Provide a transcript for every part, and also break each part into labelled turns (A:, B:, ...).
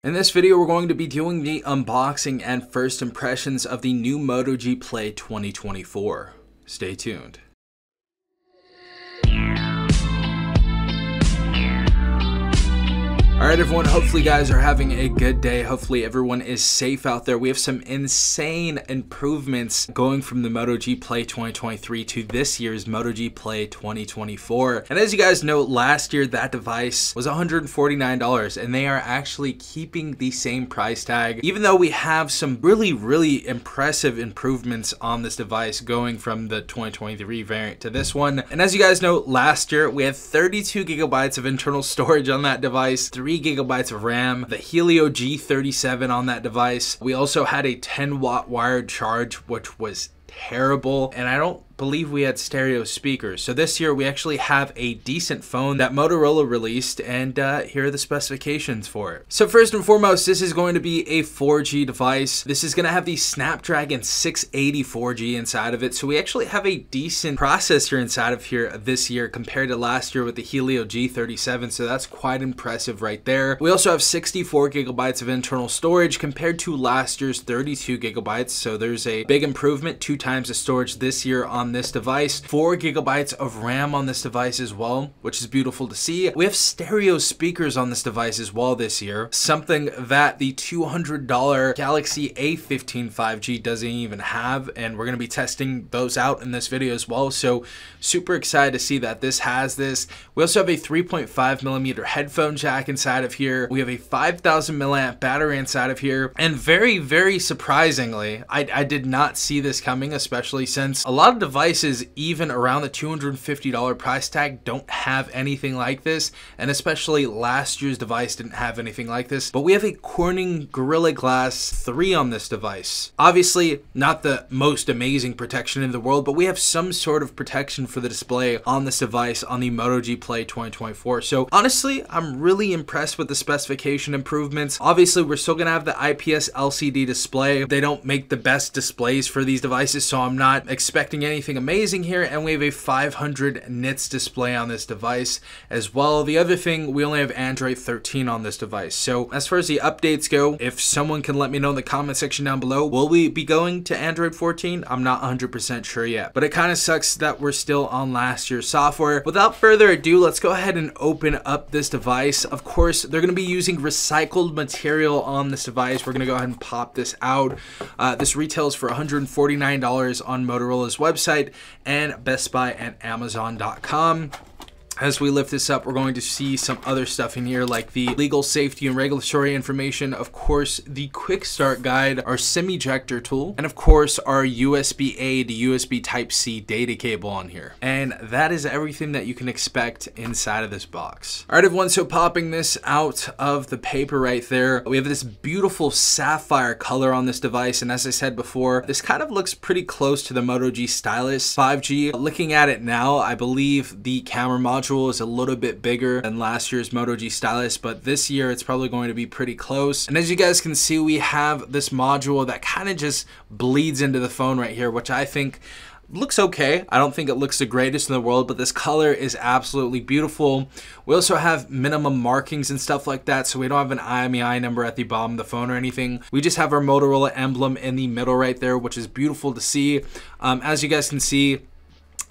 A: In this video, we're going to be doing the unboxing and first impressions of the new Moto G Play 2024. Stay tuned. Alright everyone, hopefully you guys are having a good day. Hopefully everyone is safe out there. We have some insane improvements going from the Moto G Play 2023 to this year's Moto G Play 2024. And as you guys know, last year that device was $149 and they are actually keeping the same price tag, even though we have some really impressive improvements on this device going from the 2023 variant to this one. And as you guys know, last year we had 32 gigabytes of internal storage on that device, 3 gigabytes of RAM, the Helio G37 on that device. We also had a 10-watt wired charge, which was terrible, and I don't believe we had stereo speakers. So this year we actually have a decent phone that Motorola released, and here are the specifications for it. So first and foremost, this is going to be a 4G device. This is going to have the Snapdragon 680 4G inside of it. So we actually have a decent processor inside of here this year compared to last year with the Helio G37. So that's quite impressive right there. We also have 64 gigabytes of internal storage compared to last year's 32 gigabytes. So there's a big improvement, 2 times the storage this year on this device. 4 gigabytes of RAM on this device as well, which is beautiful to see. We have stereo speakers on this device as well this year, something that the $200 Galaxy A15 5G doesn't even have, and we're going to be testing those out in this video as well. So super excited to see that this has this. We also have a 3.5 millimeter headphone jack inside of here. We have a 5,000 milliamp battery inside of here, and very surprisingly, I did not see this coming, especially since a lot of devices even around the $250 price tag don't have anything like this, and especially last year's device didn't have anything like this. But we have a Corning Gorilla Glass 3 on this device. Obviously not the most amazing protection in the world, but we have some sort of protection for the display on this device on the Moto G Play 2024. So honestly, I'm really impressed with the specification improvements. Obviously we're still gonna have the IPS LCD display. They don't make the best displays for these devices, so I'm not expecting anything amazing here. And we have a 500 nits display on this device as well. The other thing, we only have Android 13 on this device. So as far as the updates go, if someone can let me know in the comment section down below, will we be going to Android 14? I'm not 100% sure yet, but it kind of sucks that we're still on last year's software. Without further ado, let's go ahead and open up this device. Of course, they're going to be using recycled material on this device. We're going to go ahead and pop this out. This retails for $149 on Motorola's website and Best Buy and Amazon.com. As we lift this up, we're going to see some other stuff in here like the legal, safety, and regulatory information. Of course, the quick start guide, our SIM ejector tool, and of course, our USB-A to USB Type-C data cable on here. And that is everything that you can expect inside of this box. All right, everyone, so popping this out of the paper right there, we have this beautiful sapphire color on this device. And as I said before, this kind of looks pretty close to the Moto G Stylus 5G. Looking at it now, I believe the camera module is a little bit bigger than last year's Moto G Stylus, but this year it's probably going to be pretty close. And as you guys can see, we have this module that kind of just bleeds into the phone right here, which I think looks okay. I don't think it looks the greatest in the world, but this color is absolutely beautiful. We also have minimum markings and stuff like that, so we don't have an IMEI number at the bottom of the phone or anything. We just have our Motorola emblem in the middle right there, which is beautiful to see. As you guys can see,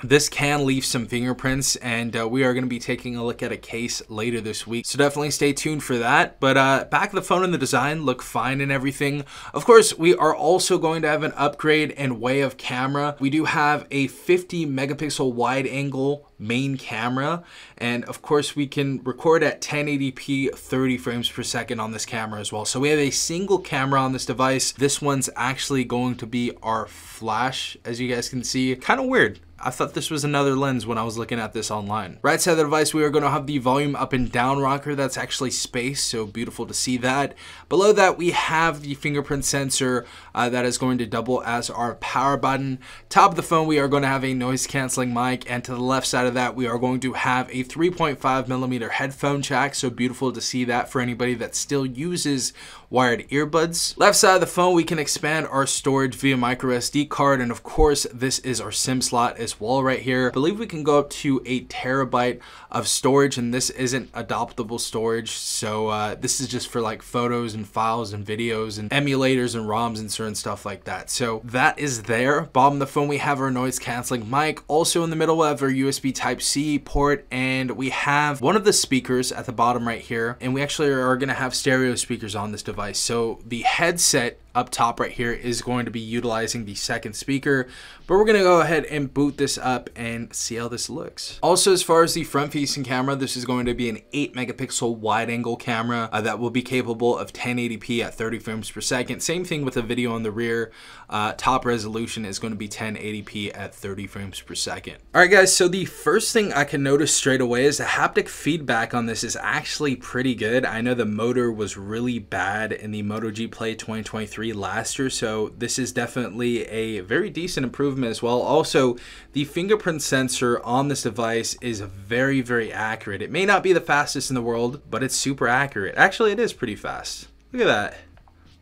A: this can leave some fingerprints, and we are going to be taking a look at a case later this week, so definitely stay tuned for that. But back of the phone and the design look fine and everything. Of course, we are also going to have an upgrade in way of camera. We do have a 50 megapixel wide angle main camera, and of course we can record at 1080p 30 frames per second on this camera as well. So we have a single camera on this device. This one's actually going to be our flash, as you guys can see. Kind of weird. I thought this was another lens when I was looking at this online. Right side of the device, we are going to have the volume up and down rocker. That's actually space, so beautiful to see that. Below that, we have the fingerprint sensor that is going to double as our power button. Top of the phone, we are going to have a noise canceling mic, and to the left side of that, we are going to have a 3.5 millimeter headphone jack, so beautiful to see that for anybody that still uses wired earbuds. Left side of the phone, we can expand our storage via micro SD card, and of course, this is our SIM slot as this wall right here. I believe we can go up to 8 TB of storage, and this isn't adoptable storage, so this is just for like photos and files and videos and emulators and ROMs and certain stuff like that. So that is there. Bottom of the phone, we have our noise canceling mic. Also in the middle, we have our USB Type-C port, and we have one of the speakers at the bottom right here, and we actually are going to have stereo speakers on this device. So the headset up top right here is going to be utilizing the second speaker, but we're going to go ahead and boot this up and see how this looks. Also, as far as the front facing camera, this is going to be an 8-megapixel wide angle camera that will be capable of 1080p at 30 frames per second. Same thing with the video on the rear. Top resolution is going to be 1080p at 30 frames per second. All right, guys, so the first thing I can notice straight away is the haptic feedback on this is actually pretty good. I know the motor was really bad in the Moto G Play 2023 last year, so this is definitely a very decent improvement as well. Also, the fingerprint sensor on this device is very, very accurate. It may not be the fastest in the world, but it's super accurate. Actually, it is pretty fast. Look at that.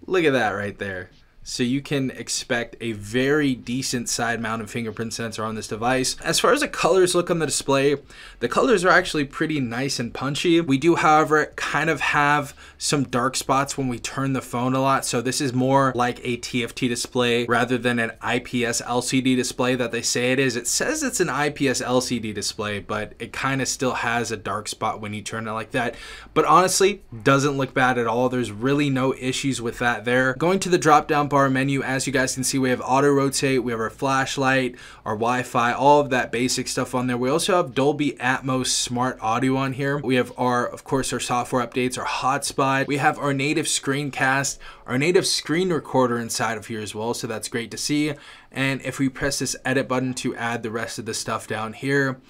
A: Look at that right there. So you can expect a very decent side-mounted fingerprint sensor on this device. As far as the colors look on the display, the colors are actually pretty nice and punchy. We do, however, kind of have some dark spots when we turn the phone a lot. So this is more like a TFT display rather than an IPS LCD display that they say it is. It says it's an IPS LCD display, but it kind of still has a dark spot when you turn it like that. But honestly, doesn't look bad at all. There's really no issues with that there. Going to the drop-down bar menu, as you guys can see, we have auto rotate, we have our flashlight, our Wi-Fi, all of that basic stuff on there. We also have Dolby Atmos smart audio on here. We have of course our software updates, our hotspot. We have our native screencast, our native screen recorder inside of here as well, so that's great to see. And if we press this edit button to add the rest of the stuff down here,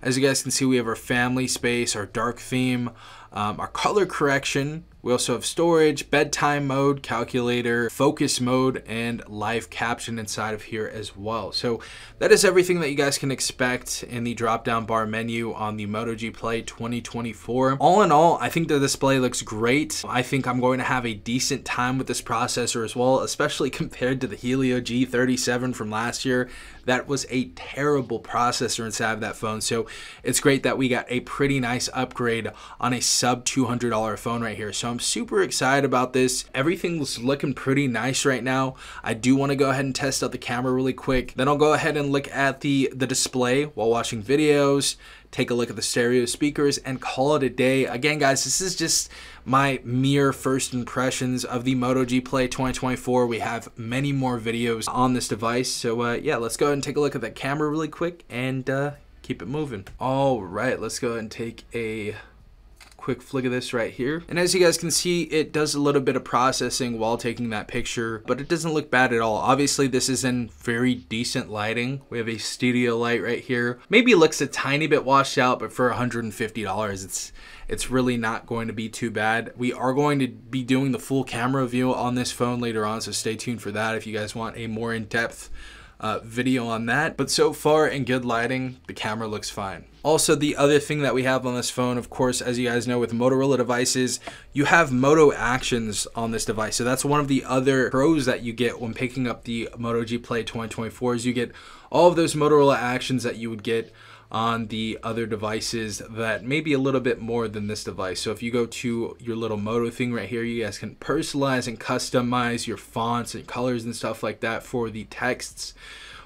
A: as you guys can see, we have our family space, our dark theme, our color correction. We also have storage, bedtime mode, calculator, focus mode, and live caption inside of here as well. So that is everything that you guys can expect in the drop-down bar menu on the Moto G Play 2024. All in all, I think the display looks great. I think I'm going to have a decent time with this processor as well, especially compared to the Helio G37 from last year. That was a terrible processor inside of that phone. So it's great that we got a pretty nice upgrade on a sub $200 phone right here. So I'm super excited about this. Everything's looking pretty nice right now. I do want to go ahead and test out the camera really quick. Then I'll go ahead and look at the display while watching videos, take a look at the stereo speakers, and call it a day. Again, guys, this is just my mere first impressions of the Moto G Play 2024. We have many more videos on this device. So yeah, let's go ahead and take a look at that camera really quick and keep it moving. All right, let's go ahead and take a quick flick of this right here. And as you guys can see, it does a little bit of processing while taking that picture, but it doesn't look bad at all. Obviously, this is in very decent lighting. We have a studio light right here. Maybe it looks a tiny bit washed out, but for $150, it's really not going to be too bad. We are going to be doing the full camera view on this phone later on, so stay tuned for that if you guys want a more in-depth video on that. But so far, in good lighting, the camera looks fine. Also, the other thing that we have on this phone, of course, as you guys know, with Motorola devices, you have Moto Actions on this device. So that's one of the other pros that you get when picking up the Moto G Play 2024 is you get all of those Motorola Actions that you would get on the other devices that may be a little bit more than this device. So if you go to your little Moto thing right here, you guys can personalize and customize your fonts and colors and stuff like that for the texts.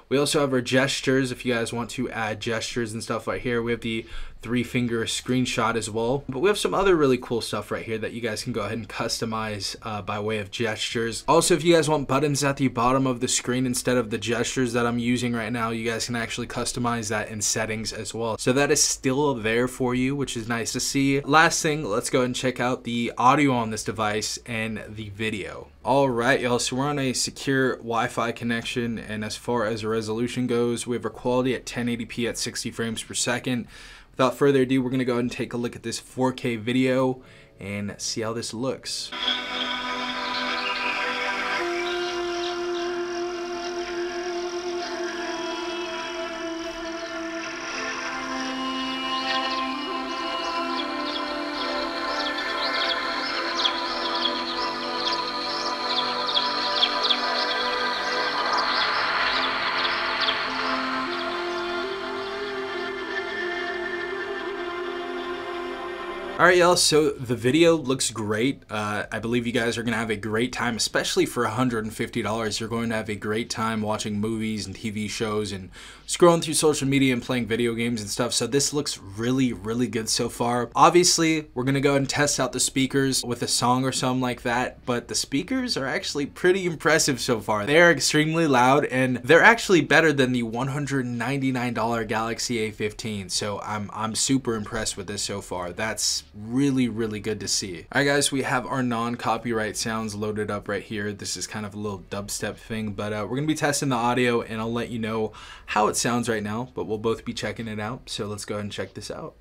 A: We also have our gestures if you guys want to add gestures and stuff right here. We have the 3-finger screenshot as well. But we have some other really cool stuff right here that you guys can go ahead and customize by way of gestures. Also, if you guys want buttons at the bottom of the screen instead of the gestures that I'm using right now, you guys can actually customize that in settings as well. So that is still there for you, which is nice to see. Last thing, let's go ahead and check out the audio on this device and the video. All right, y'all, so we're on a secure Wi-Fi connection, and as far as the resolution goes, we have our quality at 1080p at 60 frames per second. Without further ado, we're going to go ahead and take a look at this 4K video and see how this looks. All right, y'all, so the video looks great. I believe you guys are gonna have a great time, especially for $150. You're going to have a great time watching movies and TV shows and scrolling through social media and playing video games and stuff. So this looks really, really good so far. Obviously, we're gonna go ahead and test out the speakers with a song or something like that, but the speakers are actually pretty impressive so far. They are extremely loud, and they're actually better than the $199 Galaxy A15. So I'm super impressed with this so far. That's really, really good to see. All right, guys, we have our non-copyright sounds loaded up right here. This is kind of a little dubstep thing, but we're gonna be testing the audio, and I'll let you know how it sounds right now, but we'll both be checking it out. So let's go ahead and check this out.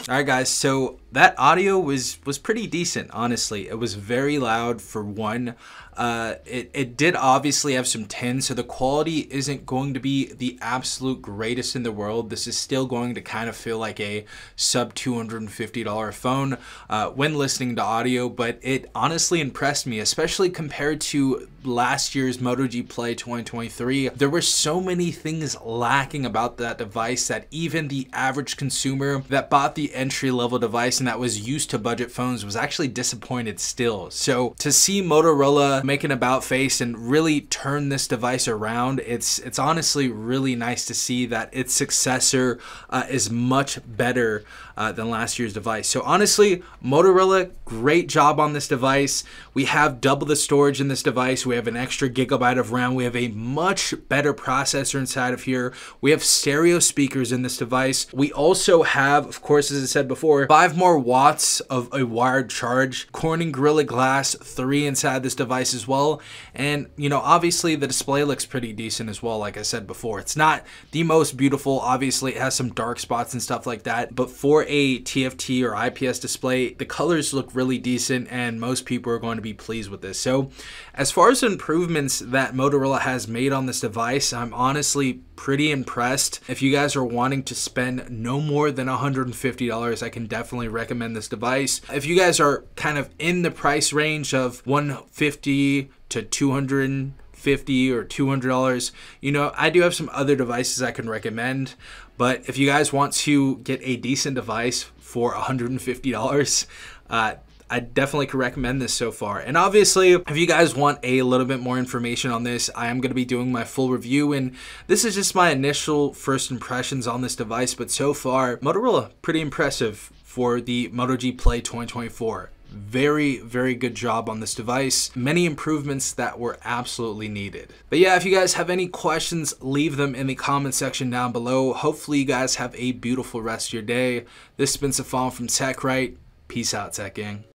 A: All right, guys, so that audio was pretty decent, honestly. It was very loud for one. It did obviously have some tin, so the quality isn't going to be the absolute greatest in the world. This is still going to kind of feel like a sub $250 phone when listening to audio, but it honestly impressed me, especially compared to last year's Moto G Play 2023. There were so many things lacking about that device that even the average consumer that bought the entry-level device and that was used to budget phones was actually disappointed still. So to see Motorola make an about face and really turn this device around, it's honestly really nice to see that its successor is much better than last year's device. So honestly, Motorola, great job on this device. We have double the storage in this device. We have an extra gigabyte of RAM. We have a much better processor inside of here. We have stereo speakers in this device. We also have, of course, as I said before, 5 more watts of a wired charge. Corning Gorilla Glass 3 inside this device as well. And, you know, obviously the display looks pretty decent as well, like I said before. It's not the most beautiful. Obviously, it has some dark spots and stuff like that. But for a TFT or IPS display, the colors look really decent, and most people are going to be pleased with this. So as far as improvements that Motorola has made on this device, I'm honestly pretty impressed. If you guys are wanting to spend no more than $150, I can definitely recommend this device. If you guys are kind of in the price range of $150 to $250 or $200, you know, I do have some other devices I can recommend. But if you guys want to get a decent device for $150, I definitely could recommend this so far. And obviously, if you guys want a little bit more information on this, I am going to be doing my full review, and this is just my initial first impressions on this device. But so far, Motorola, pretty impressive for the Moto G Play 2024. Very, very good job on this device. Many improvements that were absolutely needed. But yeah, if you guys have any questions, leave them in the comment section down below. Hopefully you guys have a beautiful rest of your day. This has been Safan from TechRight. Peace out, Tech Gang.